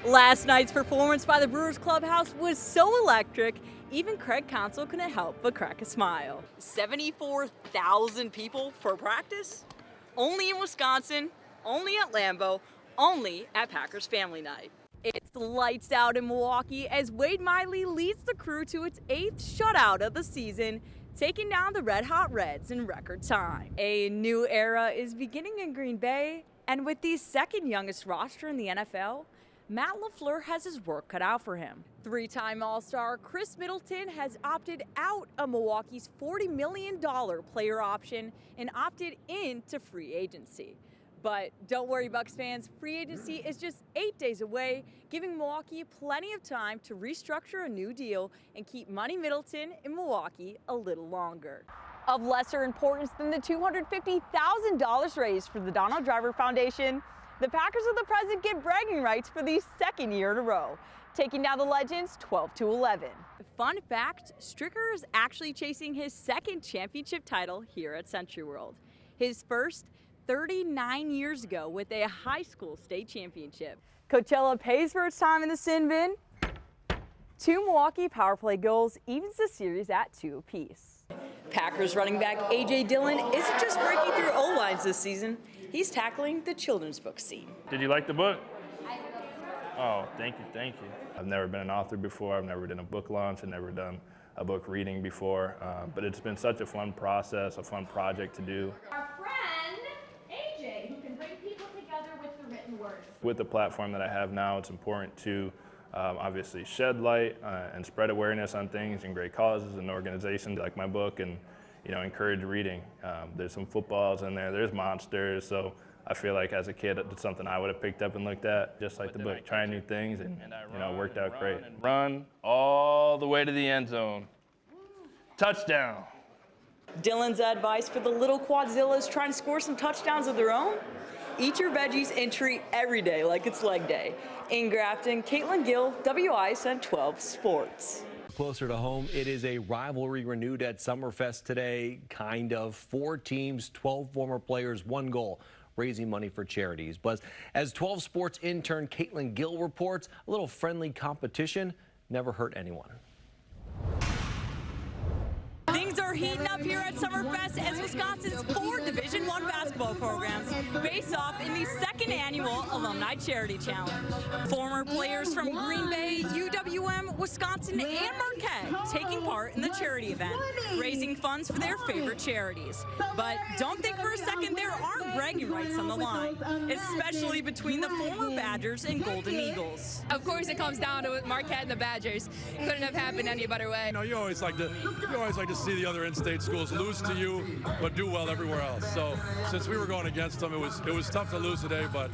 Last night's performance by the Brewers clubhouse was so electric, even Craig Counsell couldn't help but crack a smile. 74,000 people for practice? Only in Wisconsin, only at Lambeau, only at Packers Family Night. It's lights out in Milwaukee as Wade Miley leads the crew to its 8th shutout of the season, taking down the Red Hot Reds in record time. A new era is beginning in Green Bay, and with the second youngest roster in the NFL, Matt LaFleur has his work cut out for him. Three-time All-Star Chris Middleton has opted out of Milwaukee's $40 million player option and opted into free agency. But don't worry, Bucs fans, free agency is just 8 days away, giving Milwaukee plenty of time to restructure a new deal and keep Money Middleton in Milwaukee a little longer. Of lesser importance than the $250,000 raised for the Donald Driver Foundation, the Packers of the present get bragging rights for the second year in a row, taking down the Legends 12-11. Fun fact, Stricker is actually chasing his second championship title here at Century World. His first 39 years ago with a high school state championship. Coachella pays for its time in the sin bin. 2 Milwaukee power play goals evens the series at 2 apiece. Packers running back A.J. Dillon isn't just breaking through O-lines this season, he's tackling the children's book scene. Did you like the book? Oh, thank you. I've never been an author before. I've never done a book launch. I've never done a book reading before. But it's been such a fun process, a fun project to do. Our friend, AJ, who can bring people together with the written word. With the platform that I have now, it's important to obviously shed light and spread awareness on things and great causes and organizations like my book, and encourage reading. There's some footballs in there, there's monsters, so I feel like as a kid it's something I would have picked up and looked at, just like the book, trying new things, and worked out great. Run all the way to the end zone. Touchdown. Dillon's advice for the little Quadzillas trying to score some touchdowns of their own? Eat your veggies and treat every day like it's leg day. In Grafton, Caitlin Gill, WISN 12 Sports. Closer to home, it is a rivalry renewed at Summerfest today, kind of. 4 teams, 12 former players, 1 goal, raising money for charities. But as 12 Sports intern Caitlin Gill reports, a little friendly competition never hurt anyone. Things are heating up here at Summerfest as Wisconsin's 4 Division I basketball programs face off in the 2nd annual Alumni Charity Challenge. Former players from Green Bay, UWM, Wisconsin, and Marquette taking part in the charity event, raising funds for their favorite charities. But don't think for a second there aren't bragging rights on the line, especially between the former Badgers and Golden Eagles. Of course, it comes down to Marquette and the Badgers. Couldn't have happened any better way. You always like to see the other in-state schools lose to you, but do well everywhere else. So since we were going against them, it was tough to lose today. But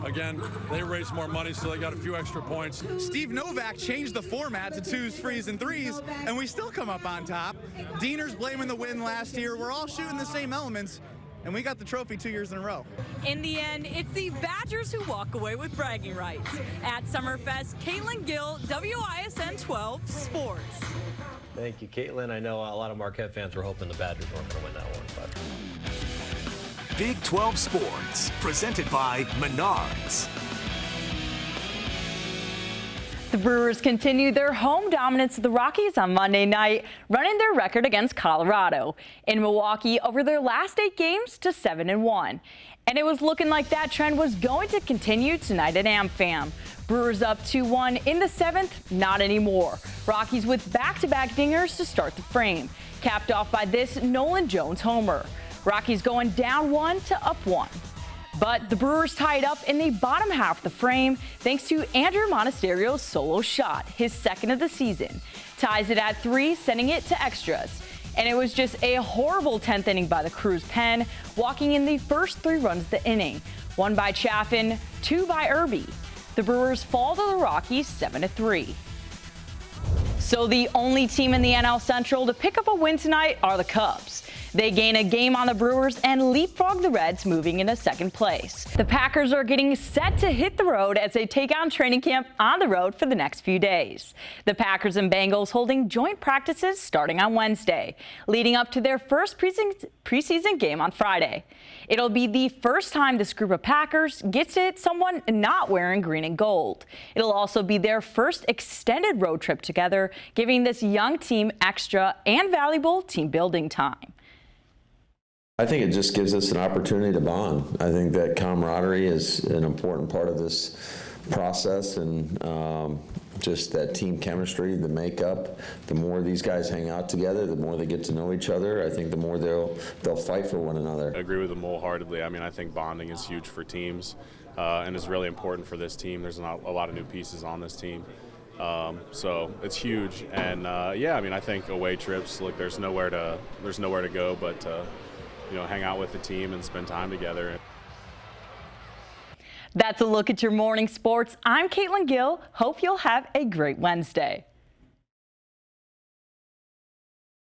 again, they raised more money, so they got a few extra points. Steve Novak changed the format to 2s, 3s, and 3s, and we still come up on top. Diener's blaming the win last year. We're all shooting the same elements, and we got the trophy 2 years in a row. In the end, it's the Badgers who walk away with bragging rights. At Summerfest, Caitlin Gill, WISN 12 Sports. Thank you, Caitlin. I know a lot of Marquette fans were hoping the Badgers weren't going to win that one. But Big 12 Sports, presented by Menards. The Brewers continue their home dominance of the Rockies on Monday night, running their record against Colorado in Milwaukee over their last 8 games to 7-1. And it was looking like that trend was going to continue tonight at AmFam. Brewers up 2-1 in the 7th, not anymore. Rockies with back-to-back dingers to start the frame, capped off by this Nolan Jones homer. Rockies going down 1 to up 1. But the Brewers tied up in the bottom half of the frame thanks to Andrew Monasterio's solo shot, his 2nd of the season. Ties it at 3, sending it to extras. And it was just a horrible 10th inning by the Crew's pen, walking in the first 3 runs of the inning. 1 by Chaffin, 2 by Irby. The Brewers fall to the Rockies 7-3. So the only team in the NL Central to pick up a win tonight are the Cubs. They gain a game on the Brewers and leapfrog the Reds, moving into second place. The Packers are getting set to hit the road as they take on training camp on the road for the next few days. The Packers and Bengals holding joint practices starting on Wednesday, leading up to their first preseason game on Friday. It'll be the first time this group of Packers gets to hit someone not wearing green and gold. It'll also be their first extended road trip together, giving this young team extra and valuable team building time. I think it just gives us an opportunity to bond. I think that camaraderie is an important part of this process, and just that team chemistry, the makeup. The more these guys hang out together, the more they get to know each other. I think the more they'll fight for one another. I agree with them wholeheartedly. I mean, I think bonding is huge for teams, and is really important for this team. There's not a lot of new pieces on this team. So it's huge, and yeah, I mean, I think away trips, look, there's nowhere to go but hang out with the team and spend time together. That's a look at your morning sports. I'm Caitlin Gill. Hope you'll have a great Wednesday.